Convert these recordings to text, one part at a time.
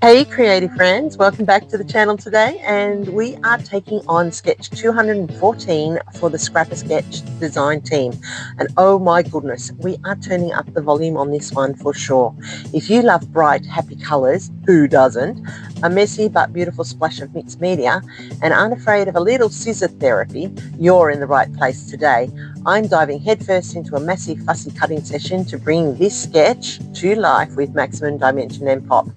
Hey creative friends, welcome back to the channel today, and we are taking on sketch 214 for the ScrapASketch design team. And oh my goodness, we are turning up the volume on this one for sure. If you love bright happy colors, who doesn't, a messy but beautiful splash of mixed media, and aren't afraid of a little scissor therapy, you're in the right place today. I'm diving headfirst into a massive fussy cutting session to bring this sketch to life with maximum dimension and pop.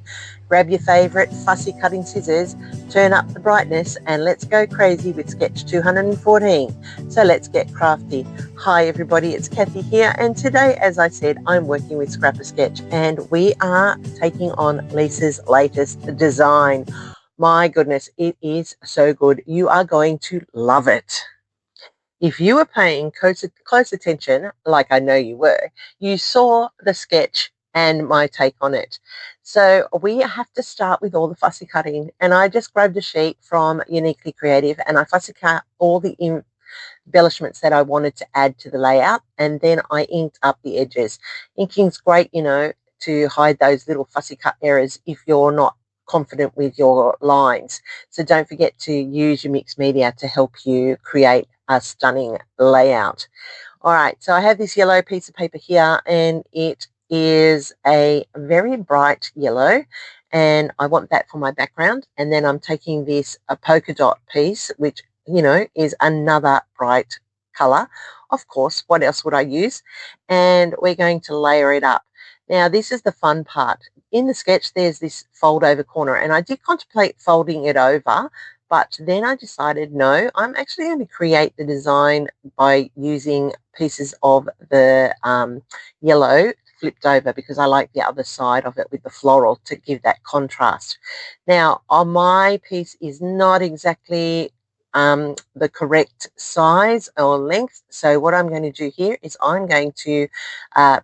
Grab your favourite fussy cutting scissors, turn up the brightness, and let's go crazy with sketch 214. So let's get crafty. Hi everybody, it's Kathy here, and today, as I said, I'm working with ScrapASketch, and we are taking on Lisa's latest design. My goodness, it is so good. You are going to love it. If you were paying close attention, like I know you were, you saw the sketch and my take on it. So we have to start with all the fussy cutting, and I just grabbed a sheet from Uniquely Creative and I fussy cut all the embellishments that I wanted to add to the layout, and then I inked up the edges. Inking's great, to hide those little fussy cut errors if you're not confident with your lines. So don't forget to use your mixed media to help you create a stunning layout. All right, so I have this yellow piece of paper here, and it is a very bright yellow, and I want that for my background. And then I'm taking this a polka dot piece, which is another bright color. Of course, what else would I use? And we're going to layer it up. Now, this is the fun part. In the sketch, there's this fold over corner, and I did contemplate folding it over, but then I decided, no, I'm actually going to create the design by using pieces of the yellow flipped over, because I like the other side of it with the floral to give that contrast. Now, on my piece is not exactly the correct size or length, so what I'm going to do here is I'm going to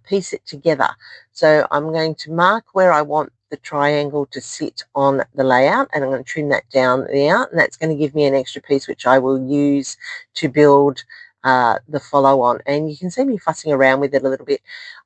piece it together. So I'm going to mark where I want the triangle to sit on the layout, and I'm going to trim that down there, and that's going to give me an extra piece which I will use to build the follow on. And you can see me fussing around with it a little bit.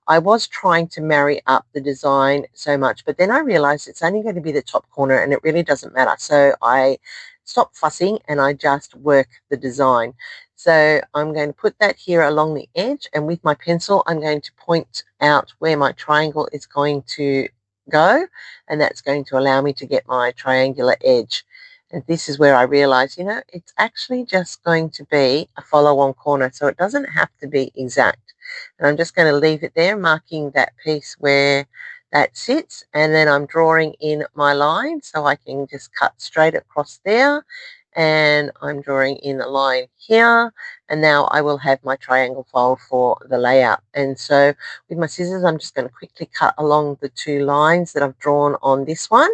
I was trying to marry up the design so much, but then I realized it's only going to be the top corner and it really doesn't matter. So I stopped fussing and I just work the design. So I'm going to put that here along the edge, and with my pencil I'm going to point out where my triangle is going to go, and that's going to allow me to get my triangular edge. And this is where I realize, it's actually just going to be a follow-on corner, so it doesn't have to be exact. And I'm just going to leave it there, marking that piece where that sits, and then I'm drawing in my line so I can just cut straight across there, and I'm drawing in the line here, and now I will have my triangle fold for the layout. And so with my scissors, I'm just going to quickly cut along the two lines that I've drawn on this one,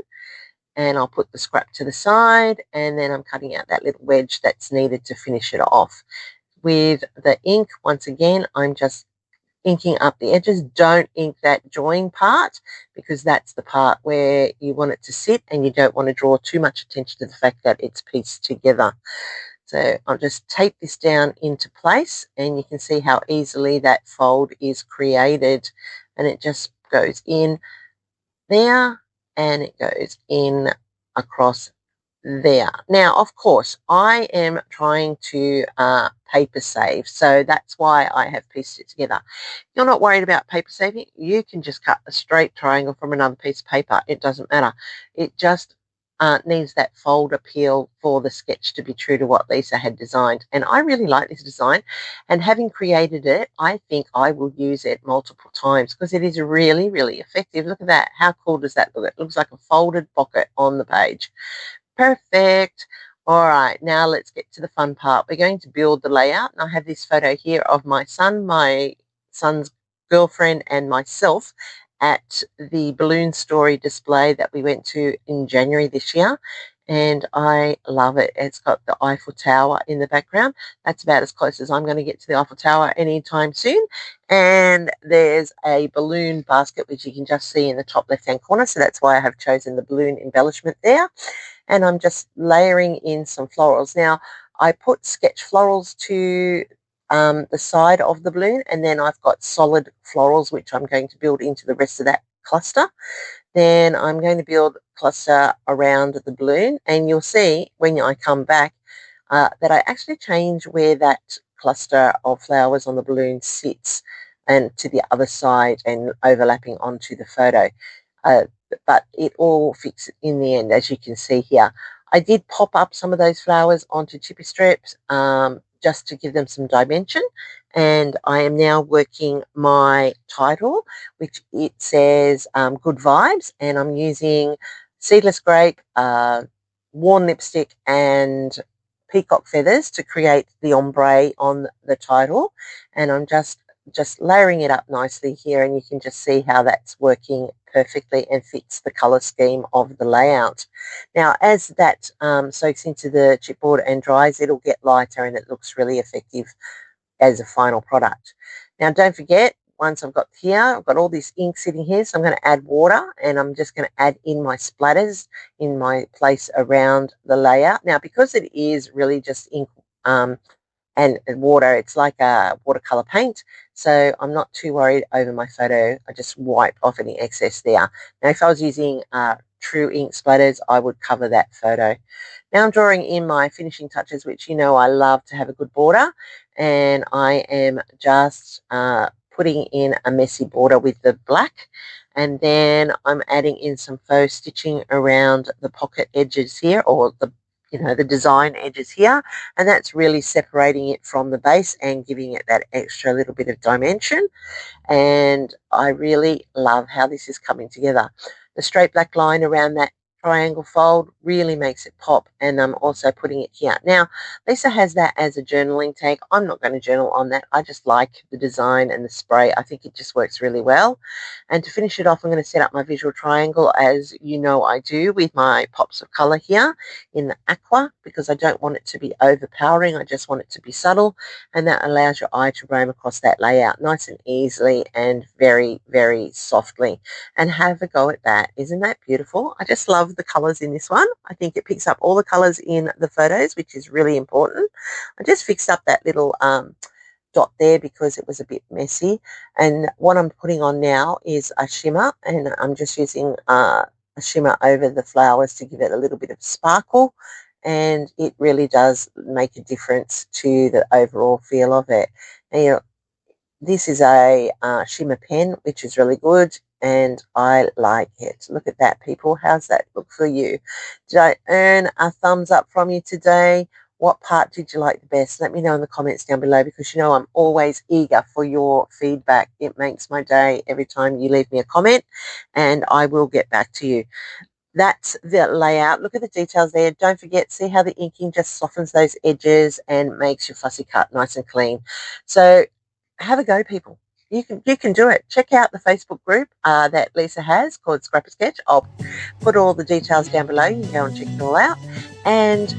and I'll put the scrap to the side, and then I'm cutting out that little wedge that's needed to finish it off. With the ink, once again, I'm just inking up the edges. Don't ink that join part, because that's the part where you want it to sit, and you don't want to draw too much attention to the fact that it's pieced together. So I'll just tape this down into place, and you can see how easily that fold is created, and it just goes in there and it goes in across there. Now, of course, I am trying to paper save, so that's why I have pieced it together. If you're not worried about paper saving, you can just cut a straight triangle from another piece of paper. It doesn't matter. It just needs that fold appeal for the sketch to be true to what Lisa had designed. And I really like this design, and having created it, I think I will use it multiple times because it is really, really effective. Look at that. How cool does that look? It looks like a folded pocket on the page. Perfect. All right, now let's get to the fun part. We're going to build the layout, and I have this photo here of my son, my son's girlfriend, and myself at the balloon story display that we went to in January this year, and I love it. It's got the Eiffel Tower in the background. That's about as close as I'm going to get to the Eiffel Tower anytime soon. And there's a balloon basket, which you can just see in the top left-hand corner, so that's why I have chosen the balloon embellishment there. And I'm just layering in some florals. Now, I put sketch florals to the side of the balloon, and then I've got solid florals which I'm going to build into the rest of that cluster. Then I'm going to build a cluster around the balloon, and you'll see when I come back that I actually change where that cluster of flowers on the balloon sits and to the other side and overlapping onto the photo. But it all fits in the end, as you can see here. I did pop up some of those flowers onto chippy strips just to give them some dimension, and I am now working my title, which it says good vibes, and I'm using seedless grape, worn lipstick and peacock feathers to create the ombre on the title, and I'm just layering it up nicely here, and you can just see how that's working perfectly and fits the color scheme of the layout. Now, as that soaks into the chipboard and dries, it'll get lighter and it looks really effective as a final product. Now, don't forget, once I've got here, I've got all this ink sitting here, so I'm going to add water, and I'm just going to add in my splatters in my place around the layout. Now, because it is really just ink and water, it's like a watercolor paint, so I'm not too worried over my photo. I just wipe off any excess there. Now, if I was using true ink splatters, I would cover that photo. Now I'm drawing in my finishing touches, which you know I love to have a good border, and I am just putting in a messy border with the black, and then I'm adding in some faux stitching around the pocket edges here, or the the design edges here, and that's really separating it from the base and giving it that extra little bit of dimension. And I really love how this is coming together. The straight black line around that triangle fold really makes it pop, and I'm also putting it here. Now, Lisa has that as a journaling tag. I'm not going to journal on that. I just like the design and the spray. I think it just works really well. And to finish it off, I'm going to set up my visual triangle, as you know I do, with my pops of color here in the aqua, because I don't want it to be overpowering. I just want it to be subtle, and that allows your eye to roam across that layout nice and easily and very, very softly. And have a go at that. Isn't that beautiful? I just love the colors in this one. I think it picks up all the colors in the photos, which is really important. I just fixed up that little dot there because it was a bit messy, and what I'm putting on now is a shimmer, and I'm just using a shimmer over the flowers to give it a little bit of sparkle, and it really does make a difference to the overall feel of it. Now, this is a shimmer pen, which is really good, and I like it. Look at that, people. How's that look for you? Did I earn a thumbs up from you today? What part did you like the best? Let me know in the comments down below, because you know I'm always eager for your feedback. It makes my day every time you leave me a comment, and I will get back to you. That's the layout. Look at the details there. Don't forget, see how the inking just softens those edges and makes your fussy cut nice and clean. So have a go, people. You can do it. Check out the Facebook group that Lisa has called ScrapASketch. I'll put all the details down below. You can go and check it all out. And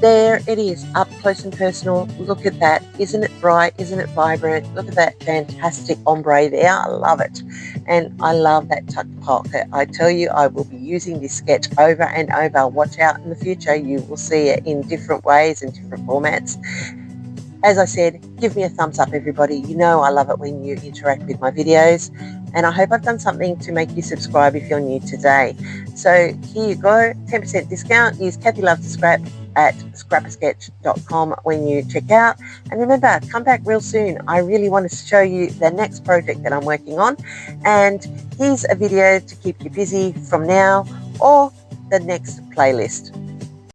there it is, up close and personal. Look at that. Isn't it bright? Isn't it vibrant? Look at that fantastic ombre there. I love it. And I love that tucked pocket. I tell you, I will be using this sketch over and over. Watch out in the future. You will see it in different ways and different formats. As I said, give me a thumbs up, everybody. You know I love it when you interact with my videos. And I hope I've done something to make you subscribe if you're new today. So here you go, 10% discount. Use Kathy Loves to Scrap at ScrapASketch.com when you check out. And remember, come back real soon. I really want to show you the next project that I'm working on. And here's a video to keep you busy from now or the next playlist.